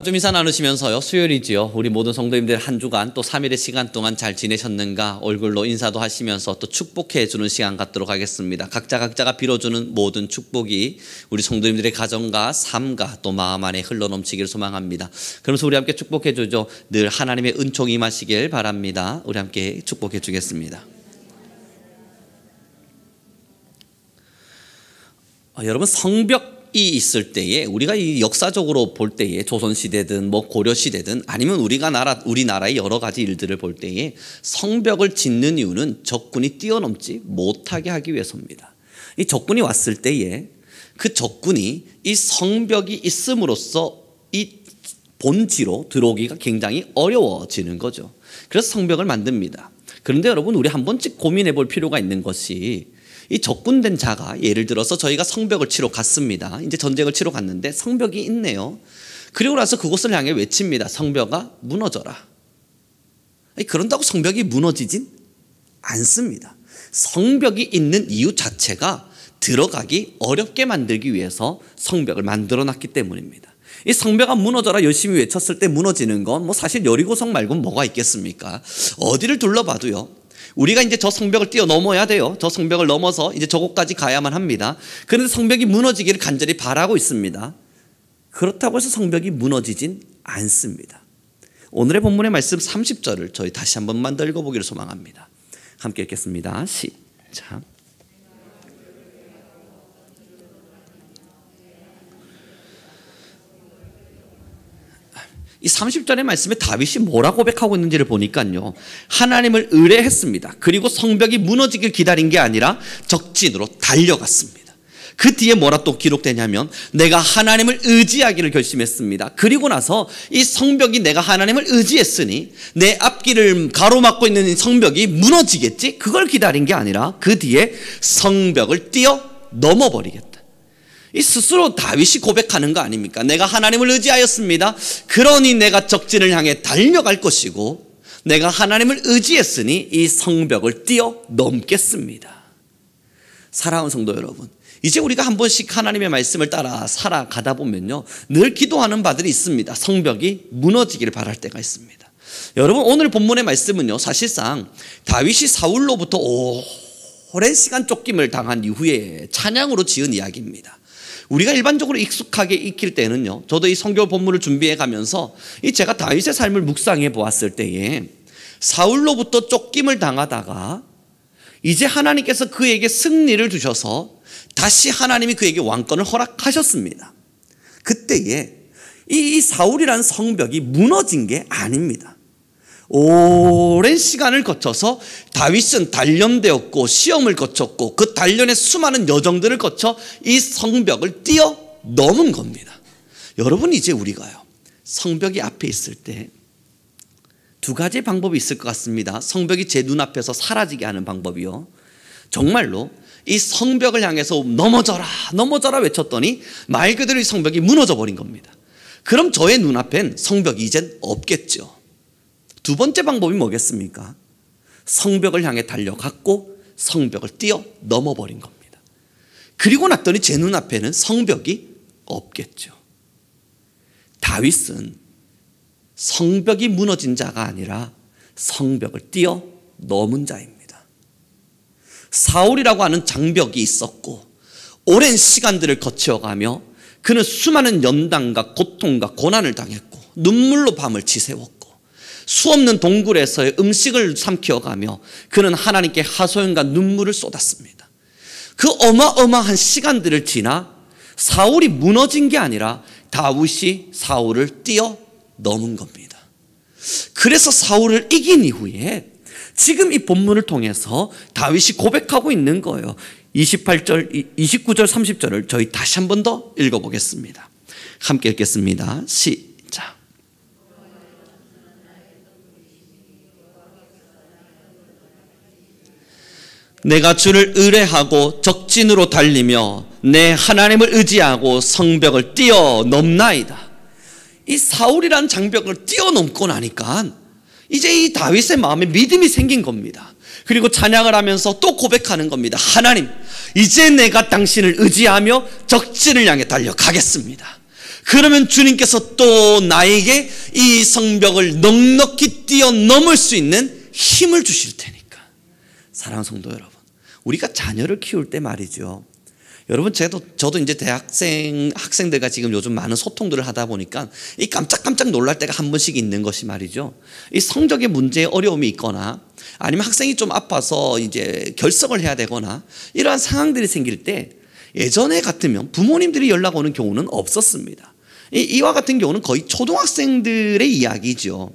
좀 인사 나누시면서요, 수요일이지요. 우리 모든 성도님들 한 주간 또 3일의 시간 동안 잘 지내셨는가 얼굴로 인사도 하시면서 또 축복해 주는 시간 갖도록 하겠습니다. 각자가 빌어주는 모든 축복이 우리 성도님들의 가정과 삶과 또 마음 안에 흘러넘치기를 소망합니다. 그러면서 우리 함께 축복해 주죠. 늘 하나님의 은총이 임하시길 바랍니다. 우리 함께 축복해 주겠습니다. 여러분, 성벽이 있을 때에 우리가 이 역사적으로 볼 때에 조선시대든 뭐 고려시대든 아니면 우리나라의 여러 가지 일들을 볼 때에 성벽을 짓는 이유는 적군이 뛰어넘지 못하게 하기 위해서입니다. 이 적군이 왔을 때에 그 적군이 이 성벽이 있음으로써 이 본지로 들어오기가 굉장히 어려워지는 거죠. 그래서 성벽을 만듭니다. 그런데 여러분, 우리 한 번씩 고민해 볼 필요가 있는 것이, 이 적군된 자가 예를 들어서 저희가 성벽을 치러 갔습니다. 이제 전쟁을 치러 갔는데 성벽이 있네요. 그리고 나서 그곳을 향해 외칩니다. 성벽아 무너져라. 그런다고 성벽이 무너지진 않습니다. 성벽이 있는 이유 자체가 들어가기 어렵게 만들기 위해서 성벽을 만들어 놨기 때문입니다. 이 성벽아 무너져라 열심히 외쳤을 때 무너지는 건 뭐 사실 여리고성 말고는 뭐가 있겠습니까? 어디를 둘러봐도요, 우리가 이제 저 성벽을 뛰어넘어야 돼요. 저 성벽을 넘어서 이제 저곳까지 가야만 합니다. 그런데 성벽이 무너지기를 간절히 바라고 있습니다. 그렇다고 해서 성벽이 무너지진 않습니다. 오늘의 본문의 말씀 30절을 저희 다시 한 번만 더 읽어보기를 소망합니다. 함께 읽겠습니다. 시작. 이 30절의 말씀에 다윗이 뭐라 고백하고 있는지를 보니까요, 하나님을 의뢰했습니다. 그리고 성벽이 무너지길 기다린 게 아니라 적진으로 달려갔습니다. 그 뒤에 뭐라 또 기록되냐면, 내가 하나님을 의지하기를 결심했습니다. 그리고 나서 이 성벽이, 내가 하나님을 의지했으니 내 앞길을 가로막고 있는 이 성벽이 무너지겠지, 그걸 기다린 게 아니라 그 뒤에 성벽을 뛰어 넘어버리겠다. 이 스스로 다윗이 고백하는 거 아닙니까? 내가 하나님을 의지하였습니다. 그러니 내가 적진을 향해 달려갈 것이고, 내가 하나님을 의지했으니 이 성벽을 뛰어넘겠습니다. 사랑하는 성도 여러분, 이제 우리가 한 번씩 하나님의 말씀을 따라 살아가다 보면요, 늘 기도하는 바들이 있습니다. 성벽이 무너지기를 바랄 때가 있습니다. 여러분, 오늘 본문의 말씀은요, 사실상 다윗이 사울로부터 오랜 시간 쫓김을 당한 이후에 찬양으로 지은 이야기입니다. 우리가 일반적으로 익숙하게 익힐 때는요, 저도 이 성경 본문을 준비해 가면서 제가 다윗의 삶을 묵상해 보았을 때에, 사울로부터 쫓김을 당하다가 이제 하나님께서 그에게 승리를 주셔서 다시 하나님이 그에게 왕권을 허락하셨습니다. 그때에 이 사울이라는 성벽이 무너진 게 아닙니다. 오랜 시간을 거쳐서 다윗은 단련되었고 시험을 거쳤고, 그 단련의 수많은 여정들을 거쳐 이 성벽을 뛰어넘은 겁니다. 여러분, 이제 우리가요, 성벽이 앞에 있을 때 두 가지 방법이 있을 것 같습니다. 성벽이 제 눈앞에서 사라지게 하는 방법이요, 정말로 이 성벽을 향해서 넘어져라 넘어져라 외쳤더니 말 그대로 이 성벽이 무너져 버린 겁니다. 그럼 저의 눈앞엔 성벽이 이젠 없겠죠. 두 번째 방법이 뭐겠습니까? 성벽을 향해 달려갔고 성벽을 뛰어넘어 버린 겁니다. 그리고 났더니 제 눈앞에는 성벽이 없겠죠. 다윗은 성벽이 무너진 자가 아니라 성벽을 뛰어넘은 자입니다. 사울이라고 하는 장벽이 있었고, 오랜 시간들을 거쳐가며 그는 수많은 연단과 고통과 고난을 당했고, 눈물로 밤을 지새웠고, 수없는 동굴에서의 음식을 삼켜가며 그는 하나님께 하소연과 눈물을 쏟았습니다. 그 어마어마한 시간들을 지나 사울이 무너진 게 아니라 다윗이 사울을 뛰어넘은 겁니다. 그래서 사울을 이긴 이후에 지금 이 본문을 통해서 다윗이 고백하고 있는 거예요. 28절, 29절, 30절을 저희 다시 한 번 더 읽어보겠습니다. 함께 읽겠습니다. 시작. 내가 주를 의뢰하고 적진으로 달리며 내 하나님을 의지하고 성벽을 뛰어넘나이다. 이 사울이라는 장벽을 뛰어넘고 나니까 이제 이 다윗의 마음에 믿음이 생긴 겁니다. 그리고 찬양을 하면서 또 고백하는 겁니다. 하나님, 이제 내가 당신을 의지하며 적진을 향해 달려가겠습니다. 그러면 주님께서 또 나에게 이 성벽을 넉넉히 뛰어넘을 수 있는 힘을 주실 테니까. 사랑하는 성도 여러분, 우리가 자녀를 키울 때 말이죠, 여러분 저도 이제 학생들과 지금 요즘 많은 소통들을 하다 보니까 이 깜짝깜짝 놀랄 때가 한 번씩 있는 것이 말이죠, 이 성적의 문제에 어려움이 있거나 아니면 학생이 좀 아파서 이제 결석을 해야 되거나 이러한 상황들이 생길 때 예전에 같으면 부모님들이 연락 오는 경우는 없었습니다. 이와 같은 경우는 거의 초등학생들의 이야기죠.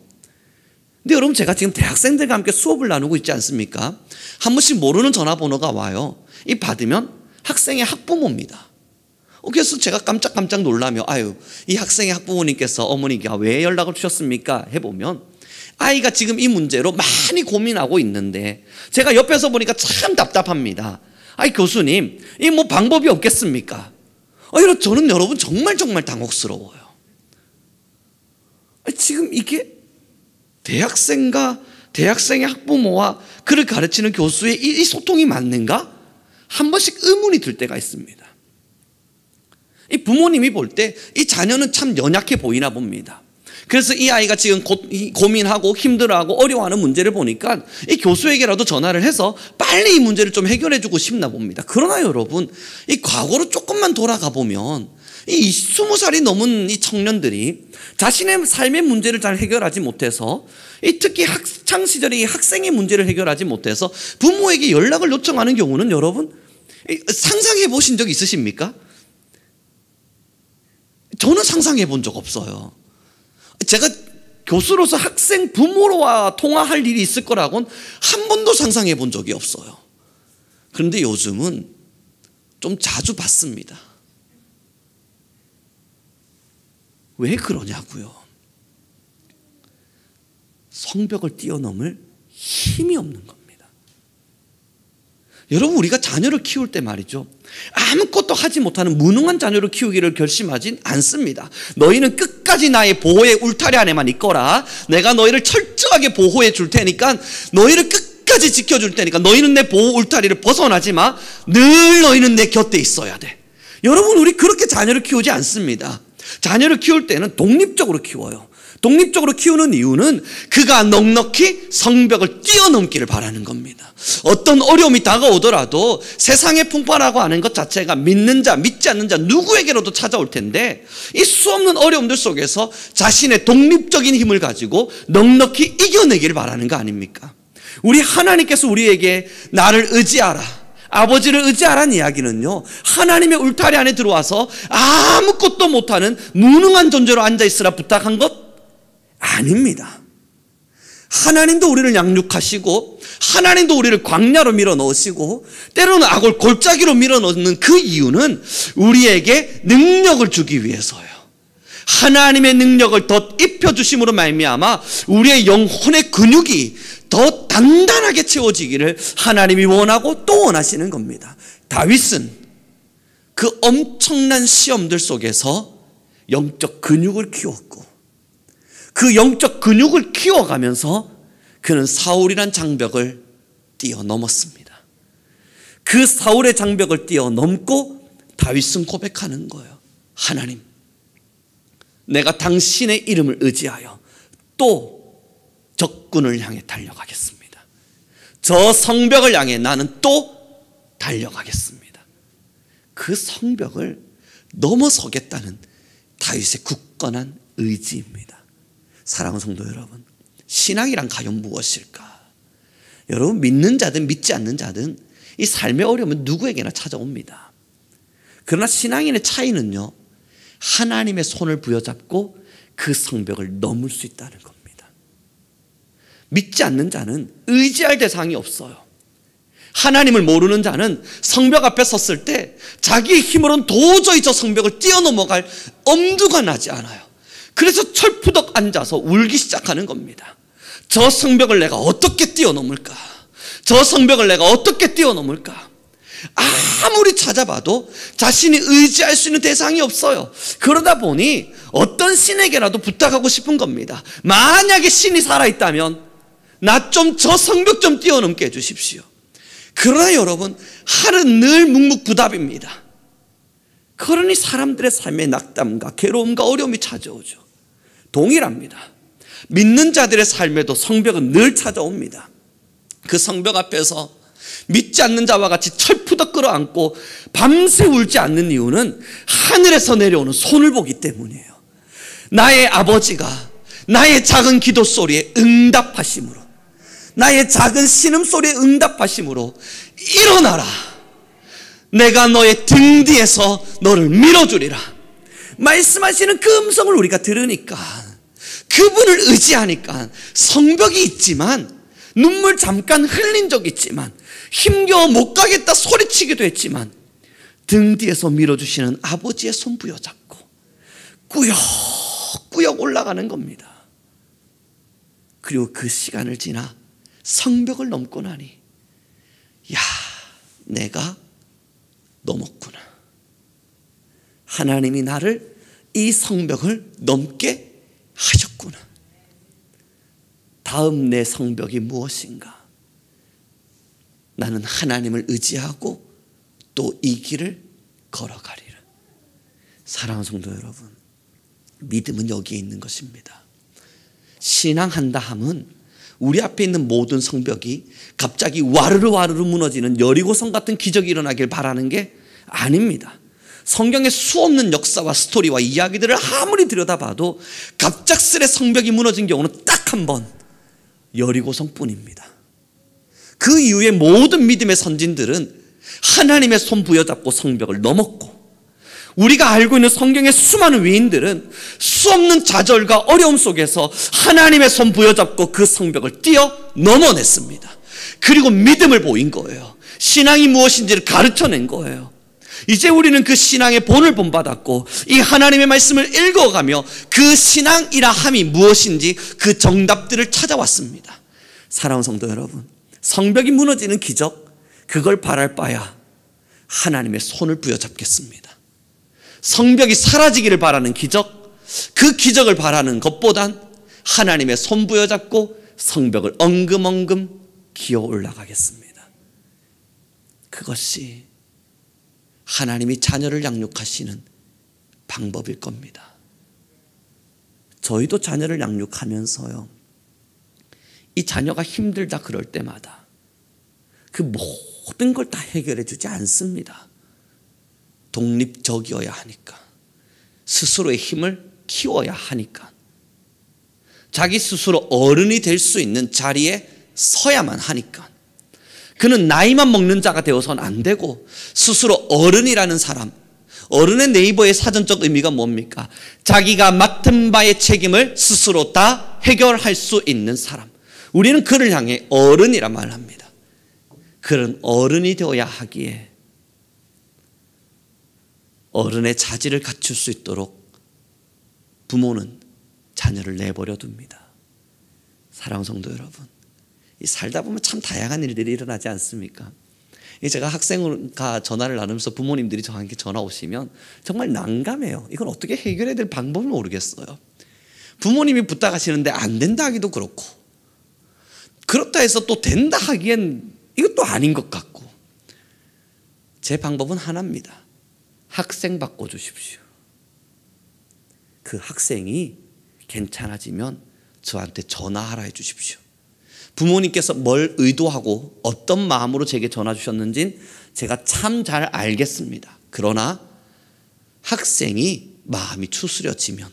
근데 여러분, 제가 지금 대학생들과 함께 수업을 나누고 있지 않습니까? 한 번씩 모르는 전화번호가 와요. 이 받으면 학생의 학부모입니다. 그래서 제가 깜짝 놀라며 이 학생의 학부모님께서 어머니가 왜 연락을 주셨습니까? 해보면 아이가 지금 이 문제로 많이 고민하고 있는데 제가 옆에서 보니까 참 답답합니다. 교수님, 이 뭐 방법이 없겠습니까? 저는 여러분 정말 당혹스러워요. 지금 이게 대학생의 학부모와 그를 가르치는 교수의 이 소통이 맞는가? 한 번씩 의문이 들 때가 있습니다. 이 부모님이 볼 때 이 자녀는 참 연약해 보이나 봅니다. 그래서 이 아이가 지금 고민하고 힘들어하고 어려워하는 문제를 보니까 이 교수에게라도 전화를 해서 빨리 이 문제를 좀 해결해 주고 싶나 봅니다. 그러나 여러분, 이 과거로 조금만 돌아가 보면 이 20살이 넘은 이 청년들이 자신의 삶의 문제를 잘 해결하지 못해서, 특히 학창 시절에 이 학생의 문제를 해결하지 못해서 부모에게 연락을 요청하는 경우는 여러분 상상해 보신 적 있으십니까? 저는 상상해 본 적 없어요. 제가 교수로서 학생 부모와 통화할 일이 있을 거라고는 한 번도 상상해 본 적이 없어요. 그런데 요즘은 좀 자주 받습니다. 왜 그러냐고요? 성벽을 뛰어넘을 힘이 없는 겁니다. 여러분, 우리가 자녀를 키울 때 말이죠, 아무것도 하지 못하는 무능한 자녀를 키우기를 결심하진 않습니다. 너희는 끝까지 나의 보호의 울타리 안에만 있거라. 내가 너희를 철저하게 보호해 줄 테니까, 너희를 끝까지 지켜줄 테니까 너희는 내 보호 울타리를 벗어나지 마. 늘 너희는 내 곁에 있어야 돼. 여러분, 우리 그렇게 자녀를 키우지 않습니다. 자녀를 키울 때는 독립적으로 키워요. 독립적으로 키우는 이유는 그가 넉넉히 성벽을 뛰어넘기를 바라는 겁니다. 어떤 어려움이 다가오더라도 세상에 풍파라고 하는 것 자체가 믿는 자, 믿지 않는 자 누구에게라도 찾아올 텐데, 이 수없는 어려움들 속에서 자신의 독립적인 힘을 가지고 넉넉히 이겨내기를 바라는 거 아닙니까? 우리 하나님께서 우리에게 나를 의지하라, 아버지를 의지하라는 이야기는요, 하나님의 울타리 안에 들어와서 아무것도 못하는 무능한 존재로 앉아있으라 부탁한 것 아닙니다. 하나님도 우리를 양육하시고 하나님도 우리를 광야로 밀어넣으시고 때로는 악을 골짜기로 밀어넣는 그 이유는 우리에게 능력을 주기 위해서요. 하나님의 능력을 더 입혀주심으로 말미암아 우리의 영혼의 근육이 더 단단하게 채워지기를 하나님이 원하고 또 원하시는 겁니다. 다윗은 그 엄청난 시험들 속에서 영적 근육을 키웠고, 그 영적 근육을 키워가면서 그는 사울이란 장벽을 뛰어넘었습니다. 그 사울의 장벽을 뛰어넘고 다윗은 고백하는 거예요. 하나님, 내가 당신의 이름을 의지하여 또 적군을 향해 달려가겠습니다. 저 성벽을 향해 나는 또 달려가겠습니다. 그 성벽을 넘어서겠다는 다윗의 굳건한 의지입니다. 사랑하는 성도 여러분, 신앙이란 과연 무엇일까? 여러분, 믿는 자든 믿지 않는 자든 이 삶의 어려움은 누구에게나 찾아옵니다. 그러나 신앙인의 차이는요, 하나님의 손을 부여잡고 그 성벽을 넘을 수 있다는 겁니다. 믿지 않는 자는 의지할 대상이 없어요. 하나님을 모르는 자는 성벽 앞에 섰을 때 자기의 힘으로는 도저히 저 성벽을 뛰어넘어갈 엄두가 나지 않아요. 그래서 철푸덕 앉아서 울기 시작하는 겁니다. 저 성벽을 내가 어떻게 뛰어넘을까? 저 성벽을 내가 어떻게 뛰어넘을까? 아무리 찾아봐도 자신이 의지할 수 있는 대상이 없어요. 그러다 보니 어떤 신에게라도 부탁하고 싶은 겁니다. 만약에 신이 살아있다면 나 좀 저 성벽 좀 뛰어넘게 해주십시오. 그러나 여러분, 하는 늘 묵묵부답입니다. 그러니 사람들의 삶에 낙담과 괴로움과 어려움이 찾아오죠. 동일합니다. 믿는 자들의 삶에도 성벽은 늘 찾아옵니다. 그 성벽 앞에서 믿지 않는 자와 같이 철푸덕 끌어안고 밤새 울지 않는 이유는 하늘에서 내려오는 손을 보기 때문이에요. 나의 아버지가 나의 작은 기도 소리에 응답하심으로, 나의 작은 신음소리에 응답하심으로 일어나라, 내가 너의 등 뒤에서 너를 밀어주리라 말씀하시는 그 음성을 우리가 들으니까, 그분을 의지하니까 성벽이 있지만, 눈물 잠깐 흘린 적 있지만, 힘겨워 못 가겠다 소리치기도 했지만, 등 뒤에서 밀어주시는 아버지의 손 부여잡고 꾸역꾸역 올라가는 겁니다. 그리고 그 시간을 지나 성벽을 넘고 나니, 야, 내가 넘었구나. 하나님이 나를 이 성벽을 넘게 하셨구나. 다음 내 성벽이 무엇인가? 나는 하나님을 의지하고 또 이 길을 걸어가리라. 사랑하는 성도 여러분, 믿음은 여기에 있는 것입니다. 신앙한다 함은 우리 앞에 있는 모든 성벽이 갑자기 와르르 와르르 무너지는 여리고성 같은 기적이 일어나길 바라는 게 아닙니다. 성경의 수없는 역사와 스토리와 이야기들을 아무리 들여다봐도 갑작스레 성벽이 무너진 경우는 딱 한 번, 여리고성뿐입니다. 그 이후에 모든 믿음의 선진들은 하나님의 손 부여잡고 성벽을 넘었고, 우리가 알고 있는 성경의 수많은 위인들은 수없는 좌절과 어려움 속에서 하나님의 손 부여잡고 그 성벽을 뛰어넘어냈습니다. 그리고 믿음을 보인 거예요. 신앙이 무엇인지를 가르쳐낸 거예요. 이제 우리는 그 신앙의 본을 본받았고, 이 하나님의 말씀을 읽어가며 그 신앙이라 함이 무엇인지 그 정답들을 찾아왔습니다. 사랑하는 성도 여러분, 성벽이 무너지는 기적, 그걸 바랄 바야 하나님의 손을 부여잡겠습니다. 성벽이 사라지기를 바라는 기적, 그 기적을 바라는 것보단 하나님의 손 부여잡고 성벽을 엉금엉금 기어 올라가겠습니다. 그것이 하나님이 자녀를 양육하시는 방법일 겁니다. 저희도 자녀를 양육하면서요, 이 자녀가 힘들다 그럴 때마다 그 모든 걸 다 해결해 주지 않습니다. 독립적이어야 하니까, 스스로의 힘을 키워야 하니까, 자기 스스로 어른이 될 수 있는 자리에 서야만 하니까, 그는 나이만 먹는 자가 되어서는 안 되고 스스로 어른이라는 사람, 어른의 네이버의 사전적 의미가 뭡니까? 자기가 맡은 바의 책임을 스스로 다 해결할 수 있는 사람, 우리는 그를 향해 어른이라 말합니다. 그런 어른이 되어야 하기에 어른의 자질을 갖출 수 있도록 부모는 자녀를 내버려 둡니다. 사랑하는 성도 여러분, 이 살다 보면 참 다양한 일들이 일어나지 않습니까? 제가 학생과 전화를 나누면서 부모님들이 저한테 전화 오시면 정말 난감해요. 이걸 어떻게 해결해야 될 방법을 모르겠어요. 부모님이 부탁하시는데 안 된다 하기도 그렇고, 그렇다 해서 또 된다 하기엔 이것도 아닌 것 같고, 제 방법은 하나입니다. 학생 바꿔주십시오. 그 학생이 괜찮아지면 저한테 전화하라 해주십시오. 부모님께서 뭘 의도하고 어떤 마음으로 제게 전화 주셨는지는 제가 참 잘 알겠습니다. 그러나 학생이 마음이 추스려지면,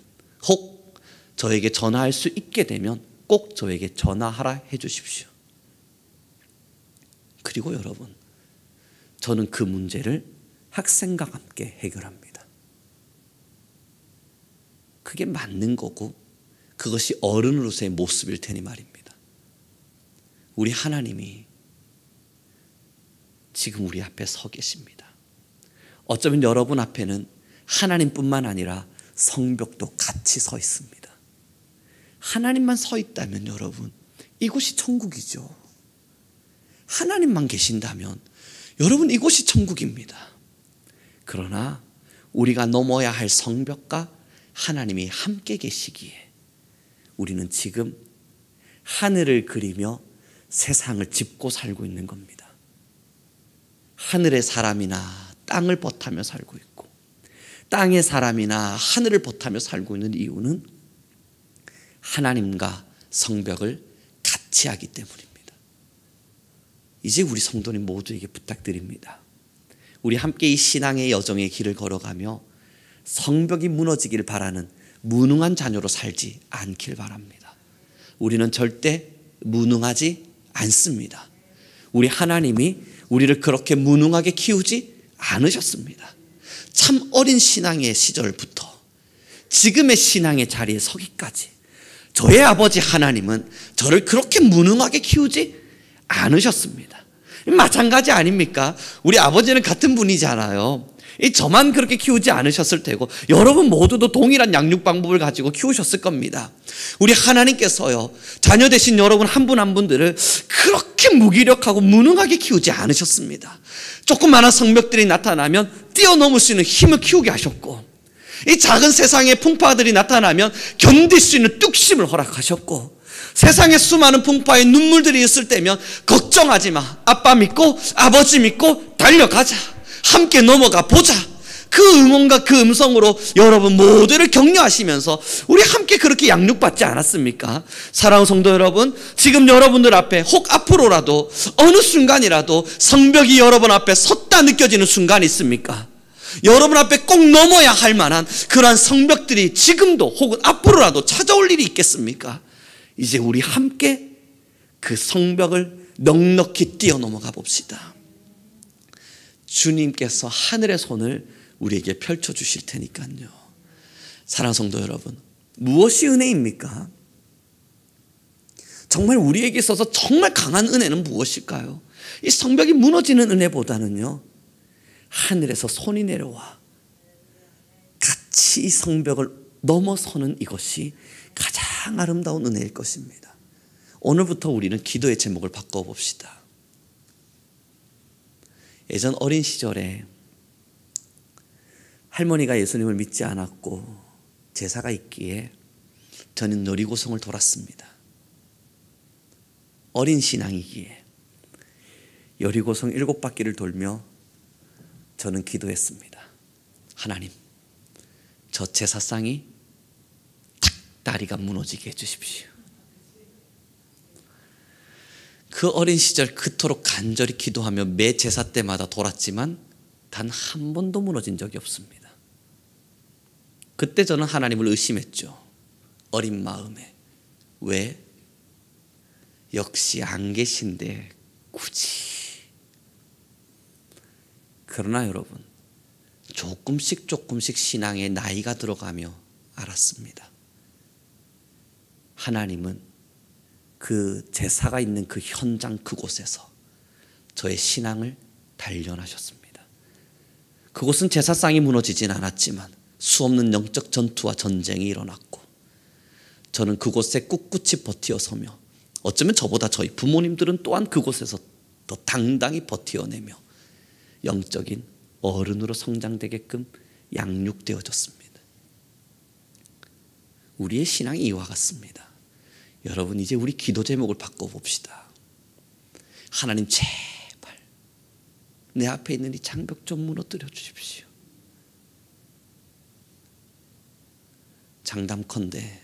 혹 저에게 전화할 수 있게 되면 꼭 저에게 전화하라 해주십시오. 그리고 여러분, 저는 그 문제를 학생과 함께 해결합니다. 그게 맞는 거고 그것이 어른으로서의 모습일 테니 말입니다. 우리 하나님이 지금 우리 앞에 서 계십니다. 어쩌면 여러분 앞에는 하나님뿐만 아니라 성벽도 같이 서 있습니다. 하나님만 서 있다면 여러분, 이곳이 천국이죠. 하나님만 계신다면 여러분, 이곳이 천국입니다. 그러나 우리가 넘어야 할 성벽과 하나님이 함께 계시기에 우리는 지금 하늘을 그리며 세상을 짚고 살고 있는 겁니다. 하늘의 사람이나 땅을 버타며 살고 있고, 땅의 사람이나 하늘을 버타며 살고 있는 이유는 하나님과 성벽을 같이 하기 때문입니다. 이제 우리 성도님 모두에게 부탁드립니다. 우리 함께 이 신앙의 여정의 길을 걸어가며 성벽이 무너지길 바라는 무능한 자녀로 살지 않길 바랍니다. 우리는 절대 무능하지 않습니다. 우리 하나님이 우리를 그렇게 무능하게 키우지 않으셨습니다. 참 어린 신앙의 시절부터 지금의 신앙의 자리에 서기까지 저의 아버지 하나님은 저를 그렇게 무능하게 키우지 않으셨습니다. 마찬가지 아닙니까? 우리 아버지는 같은 분이잖아요. 저만 그렇게 키우지 않으셨을 테고 여러분 모두도 동일한 양육 방법을 가지고 키우셨을 겁니다. 우리 하나님께서요, 자녀 되신 여러분 한 분 한 분들을 그렇게 무기력하고 무능하게 키우지 않으셨습니다. 조그마한 성벽들이 나타나면 뛰어넘을 수 있는 힘을 키우게 하셨고, 이 작은 세상의 풍파들이 나타나면 견딜 수 있는 뚝심을 허락하셨고, 세상에 수많은 풍파의 눈물들이 있을 때면 걱정하지 마, 아빠 믿고 아버지 믿고 달려가자, 함께 넘어가 보자, 그 응원과 그 음성으로 여러분 모두를 격려하시면서 우리 함께 그렇게 양육받지 않았습니까? 사랑하는 성도 여러분, 지금 여러분들 앞에 혹 앞으로라도 어느 순간이라도 성벽이 여러분 앞에 섰다 느껴지는 순간이 있습니까? 여러분 앞에 꼭 넘어야 할 만한 그러한 성벽들이 지금도 혹은 앞으로라도 찾아올 일이 있겠습니까? 이제 우리 함께 그 성벽을 넉넉히 뛰어넘어가 봅시다. 주님께서 하늘의 손을 우리에게 펼쳐주실 테니까요. 사랑하는 성도 여러분, 무엇이 은혜입니까? 정말 우리에게 있어서 정말 강한 은혜는 무엇일까요? 이 성벽이 무너지는 은혜보다는요, 하늘에서 손이 내려와 같이 이 성벽을 넘어서는 이것이 가장 아름다운 은혜일 것입니다. 오늘부터 우리는 기도의 제목을 바꿔봅시다. 예전 어린 시절에 할머니가 예수님을 믿지 않았고 제사가 있기에 저는 여리고성을 돌았습니다. 어린 신앙이기에 여리고성 7바퀴를 돌며 저는 기도했습니다. 하나님, 저 제사상이 탁 다리가 무너지게 해주십시오. 그 어린 시절 그토록 간절히 기도하며 매 제사 때마다 돌았지만 단 한 번도 무너진 적이 없습니다. 그때 저는 하나님을 의심했죠. 어린 마음에. 왜? 역시 안 계신데 굳이. 그러나 여러분, 조금씩 신앙의 나이가 들어가며 알았습니다. 하나님은 그 제사가 있는 그 현장 그곳에서 저의 신앙을 단련하셨습니다. 그곳은 제사상이 무너지진 않았지만 수없는 영적 전투와 전쟁이 일어났고, 저는 그곳에 꿋꿋이 버티어서며, 어쩌면 저보다 저희 부모님들은 또한 그곳에서 더 당당히 버티어내며 영적인 어른으로 성장되게끔 양육되어졌습니다. 우리의 신앙이 이와 같습니다. 여러분, 이제 우리 기도 제목을 바꿔봅시다. 하나님, 제발 내 앞에 있는 이 장벽 좀 무너뜨려 주십시오. 장담컨대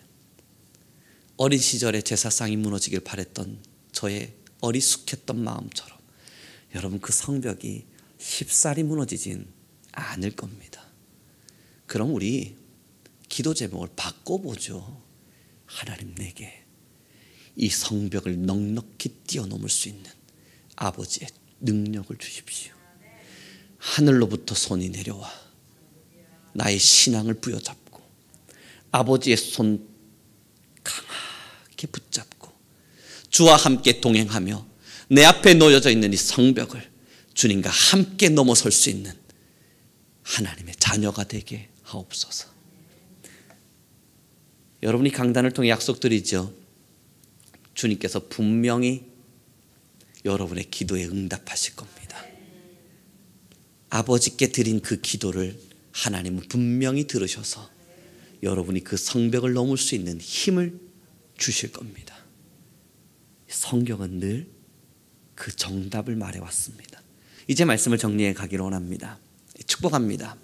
어린 시절에 제사상이 무너지길 바랬던 저의 어리숙했던 마음처럼 여러분, 그 성벽이 쉽사리 무너지진 않을 겁니다. 그럼 우리 기도 제목을 바꿔보죠. 하나님, 내게 이 성벽을 넉넉히 뛰어넘을 수 있는 아버지의 능력을 주십시오. 하늘로부터 손이 내려와 나의 신앙을 부여잡고 아버지의 손 강하게 붙잡고 주와 함께 동행하며 내 앞에 놓여져 있는 이 성벽을 주님과 함께 넘어설 수 있는 하나님의 자녀가 되게 하옵소서. 여러분이 강단을 통해 약속드리죠. 주님께서 분명히 여러분의 기도에 응답하실 겁니다. 아버지께 드린 그 기도를 하나님은 분명히 들으셔서 여러분이 그 성벽을 넘을 수 있는 힘을 주실 겁니다. 성경은 늘 그 정답을 말해왔습니다. 이제 말씀을 정리해 가기를 원합니다. 축복합니다.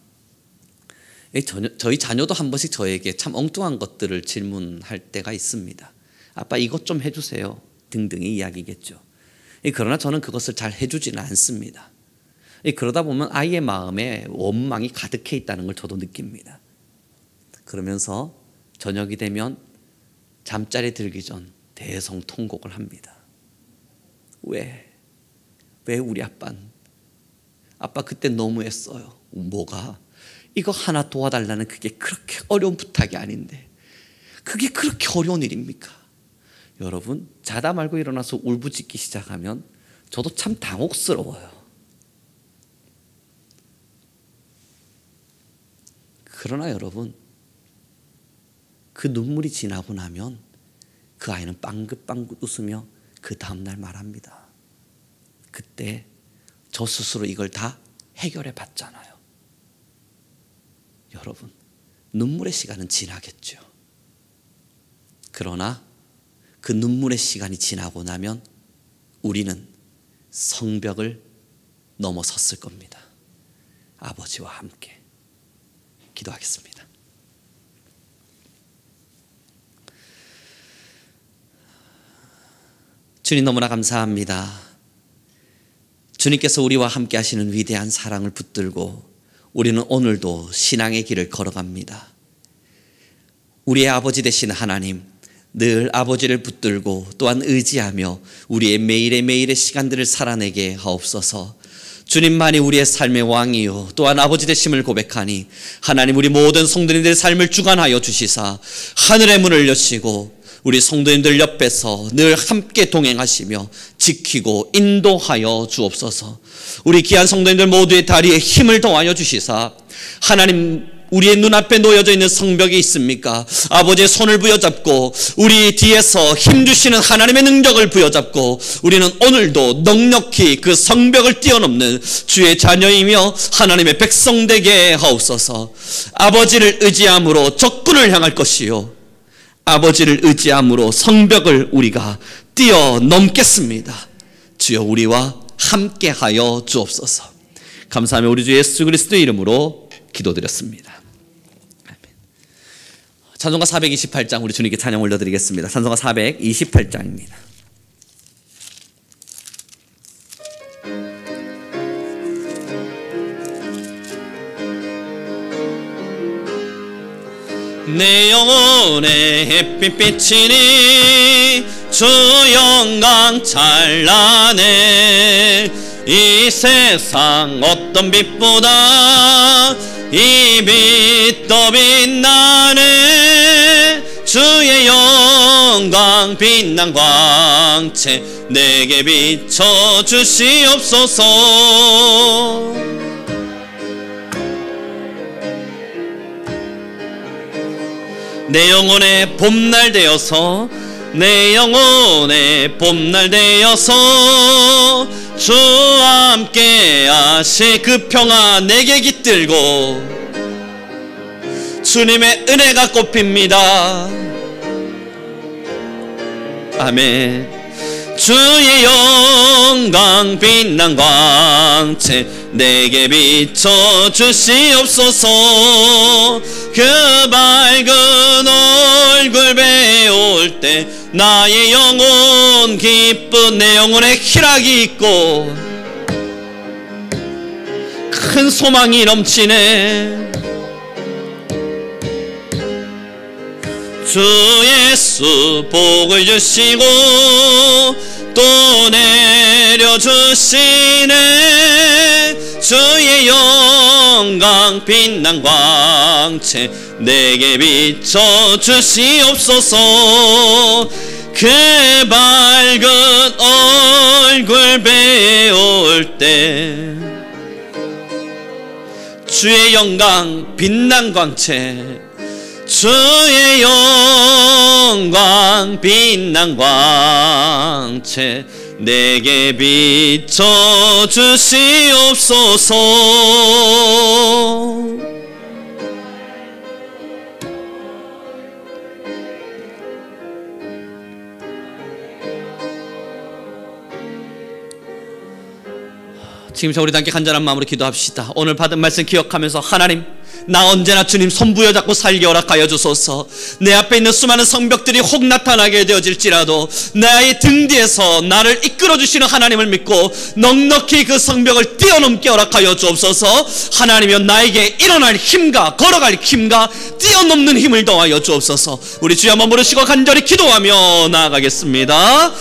저희 자녀도 한 번씩 저에게 참 엉뚱한 것들을 질문할 때가 있습니다. 아빠 이것 좀 해주세요 등등의 이야기겠죠. 그러나 저는 그것을 잘 해주지는 않습니다. 그러다 보면 아이의 마음에 원망이 가득해 있다는 걸 저도 느낍니다. 그러면서 저녁이 되면 잠자리 들기 전 대성통곡을 합니다. 왜 우리 아빠 그때 너무했어요. 뭐가? 이거 하나 도와달라는 그게 그렇게 어려운 부탁이 아닌데 그게 그렇게 어려운 일입니까? 여러분, 자다 말고 일어나서 울부짖기 시작하면 저도 참 당혹스러워요. 그러나 여러분, 그 눈물이 지나고 나면 그 아이는 빵긋빵긋 웃으며 그 다음날 말합니다. 그때 저 스스로 이걸 다 해결해 봤잖아요. 여러분, 눈물의 시간은 지나겠죠. 그러나 그 눈물의 시간이 지나고 나면 우리는 성벽을 넘어섰을 겁니다. 아버지와 함께 기도하겠습니다. 주님 너무나 감사합니다. 주님께서 우리와 함께 하시는 위대한 사랑을 붙들고 우리는 오늘도 신앙의 길을 걸어갑니다. 우리의 아버지 되신 하나님, 늘 아버지를 붙들고 또한 의지하며 우리의 매일의 시간들을 살아내게 하옵소서. 주님만이 우리의 삶의 왕이요 또한 아버지 되심을 고백하니 하나님 우리 모든 성도님들의 삶을 주관하여 주시사 하늘의 문을 여시고 우리 성도님들 옆에서 늘 함께 동행하시며 지키고 인도하여 주옵소서. 우리 귀한 성도님들 모두의 다리에 힘을 더하여 주시사 하나님 우리의 눈앞에 놓여져 있는 성벽이 있습니까? 아버지의 손을 부여잡고 우리 뒤에서 힘주시는 하나님의 능력을 부여잡고 우리는 오늘도 넉넉히 그 성벽을 뛰어넘는 주의 자녀이며 하나님의 백성 되게 하옵소서. 아버지를 의지함으로 적군을 향할 것이요 아버지를 의지함으로 성벽을 우리가 뛰어넘겠습니다. 주여 우리와 함께하여 주옵소서. 감사하며 우리 주 예수 그리스도의 이름으로 기도드렸습니다. 찬송가 428장 우리 주님께 찬양 올려드리겠습니다. 찬송가 428장입니다. 내 영혼의 햇빛 비치니 주 영광 찬란해. 이 세상 어떤 빛보다 이 빛 더 빛나네. 주의 영광 빛난 광채 내게 비춰 주시옵소서. 내 영혼의 봄날 되어서 내 영혼의 봄날 되어서 주와 함께 하실 그 평화 내게 깃들고 주님의 은혜가 꽃핍니다. 아멘. 주의 영광 빛난 광채 내게 비춰 주시옵소서. 그 밝은 얼굴 배울 때 나의 영혼 기쁜 내 영혼에 희락이 있고 큰 소망이 넘치네. 주 예수 복을 주시고 또 내려주시네. 주의 영광 빛난 광채 내게 비춰 주시옵소서. 그 밝은 얼굴 배울 때 주의 영광 빛난 광채 주의 영광 빛난 광채 내게 비춰 주시옵소서. 지금 우리 함께 간절한 마음으로 기도합시다. 오늘 받은 말씀 기억하면서 하나님 나 언제나 주님 손 부여잡고 살게 허락하여 주소서. 내 앞에 있는 수많은 성벽들이 혹 나타나게 되어질지라도 나의 등 뒤에서 나를 이끌어 주시는 하나님을 믿고 넉넉히 그 성벽을 뛰어넘게 허락하여 주옵소서. 하나님이여 나에게 일어날 힘과 걸어갈 힘과 뛰어넘는 힘을 더하여 주옵소서. 우리 주여 한번 부르시고 간절히 기도하며 나아가겠습니다.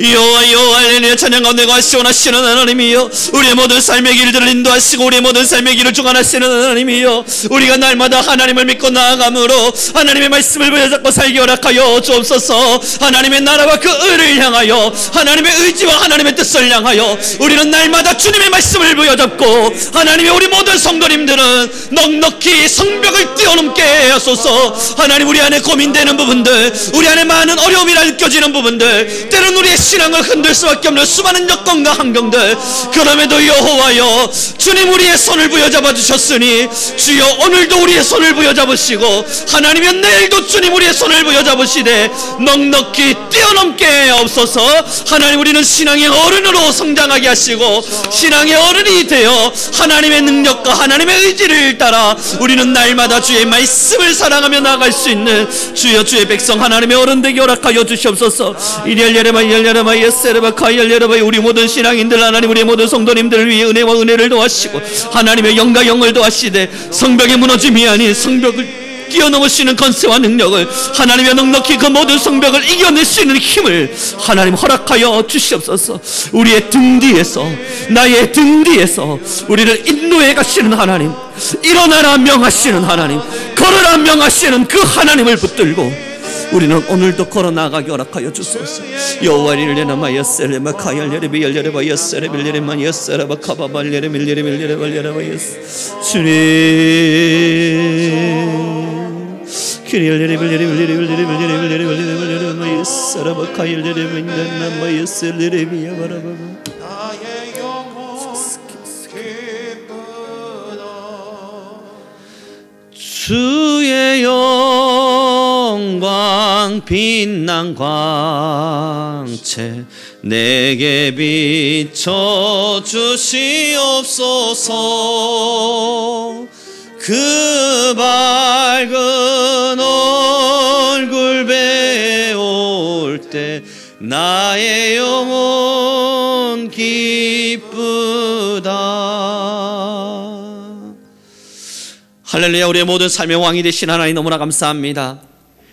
여호와 할렐루야. 찬양 가운데 거하시오나시는 하나님이여, 우리의 모든 삶의 길들을 인도하시고 우리의 모든 삶의 길을 주관하시는 하나님이여, 우리가 날마다 하나님을 믿고 나아감으로 하나님의 말씀을 부여잡고 살게 허락하여 주옵소서. 하나님의 나라와 그 의를 향하여, 하나님의 의지와 하나님의 뜻을 향하여 우리는 날마다 주님의 말씀을 부여잡고 하나님의 우리 모든 성도님들은 넉넉히 성벽을 뛰어넘게 하소서. 하나님, 우리 안에 고민되는 부분들, 우리 안에 많은 어려움이라 느껴지는 부분들, 때론 우리의 신앙을 흔들 수밖에 없는 수많은 여건과 환경들, 그럼에도 여호와여 주님 우리의 손을 부여잡아 주셨으니 주여 오늘도 우리의 손을 부여잡으시고 하나님이여 내일도 주님 우리의 손을 부여잡으시되 넉넉히 뛰어넘게 없어서. 하나님, 우리는 신앙의 어른으로 성장하게 하시고 신앙의 어른이 되어 하나님의 능력과 하나님의 의지를 따라 우리는 날마다 주의 말씀을 사랑하며 나아갈 수 있는 주여 주의 백성 하나님의 어른 되게 허락하여 주시옵소서. 우리 모든 신앙인들 하나님, 우리 모든 성도님들을 위해 은혜와 은혜를 더하시고 하나님의 영과 영을 더하시되 성벽의 무너짐이 아닌 성벽을 뛰어넘으시는 권세와 능력을, 하나님의 넉넉히 그 모든 성벽을 이겨내시는 힘을 하나님 허락하여 주시옵소서. 우리의 등 뒤에서, 나의 등 뒤에서 우리를 인도해 가시는 하나님, 일어나라 명하시는 하나님, 걸어라 명하시는 그 하나님을 붙들고 우리는 오늘도 걸어나가게 허락하여 주소서. 여호와리레나마야 셀레마 카얄레레비 열레레바야 세레빌레레마야 세라바 카바발레레밀레레밀레레발레레바야 주님 키리얼레레빌레레빌레레빌레레빌레레빌레레빌레레마야 세라바 카얄레레밀레레마야 셀레레비야 바라바바. 주의 영광 빛난 광채 내게 비춰 주시옵소서. 그 밝은 얼굴 배울 때 나의 영혼 기쁘다. 할렐루야. 우리의 모든 삶의 왕이 되신 하나님 너무나 감사합니다.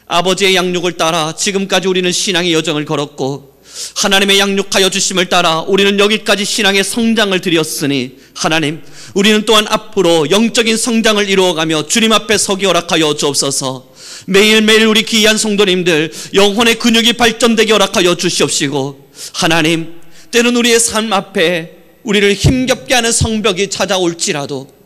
아버지의 양육을 따라 지금까지 우리는 신앙의 여정을 걸었고 하나님의 양육하여 주심을 따라 우리는 여기까지 신앙의 성장을 드렸으니 하나님, 우리는 또한 앞으로 영적인 성장을 이루어가며 주님 앞에 서기 허락하여 주옵소서. 매일매일 우리 귀한 성도님들 영혼의 근육이 발전되게 허락하여 주시옵시고 하나님, 때는 우리의 삶 앞에 우리를 힘겹게 하는 성벽이 찾아올지라도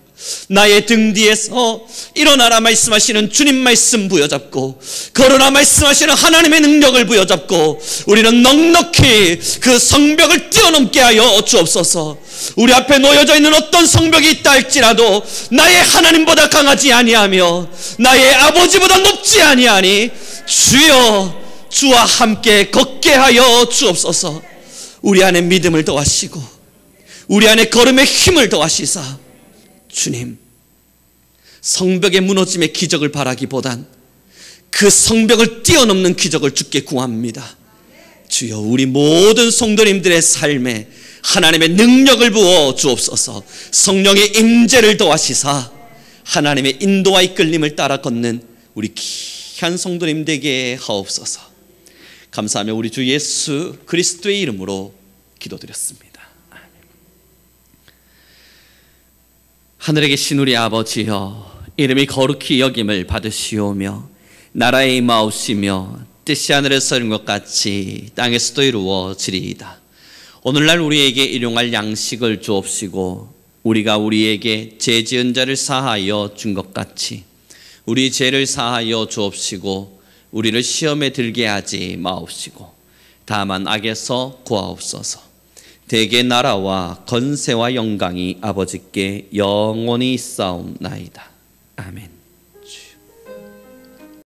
나의 등 뒤에서 일어나라 말씀하시는 주님 말씀 부여잡고 걸어라 말씀하시는 하나님의 능력을 부여잡고 우리는 넉넉히 그 성벽을 뛰어넘게 하여 주옵소서. 우리 앞에 놓여져 있는 어떤 성벽이 있다 할지라도 나의 하나님보다 강하지 아니하며 나의 아버지보다 높지 아니하니 주여 주와 함께 걷게 하여 주옵소서. 우리 안에 믿음을 더하시고 우리 안에 걸음의 힘을 더하시사 주님, 성벽의 무너짐의 기적을 바라기보단 그 성벽을 뛰어넘는 기적을 주께 구합니다. 주여, 우리 모든 성도님들의 삶에 하나님의 능력을 부어 주옵소서. 성령의 임재를 더하시사 하나님의 인도와 이끌림을 따라 걷는 우리 귀한 성도님 되게 하옵소서. 감사하며 우리 주 예수 그리스도의 이름으로 기도드렸습니다. 하늘에 계신 우리 아버지여, 이름이 거룩히 여김을 받으시오며 나라에 임하옵시며 뜻이 하늘에서 이룬 것 같이 땅에서도 이루어지리이다. 오늘날 우리에게 일용할 양식을 주옵시고 우리가 우리에게 죄 지은 자를 사하여 준 것 같이 우리 죄를 사하여 주옵시고 우리를 시험에 들게 하지 마옵시고 다만 악에서 구하옵소서. 대개 나라와 건세와 영광이 아버지께 영원히 있사옵나이다. 아멘.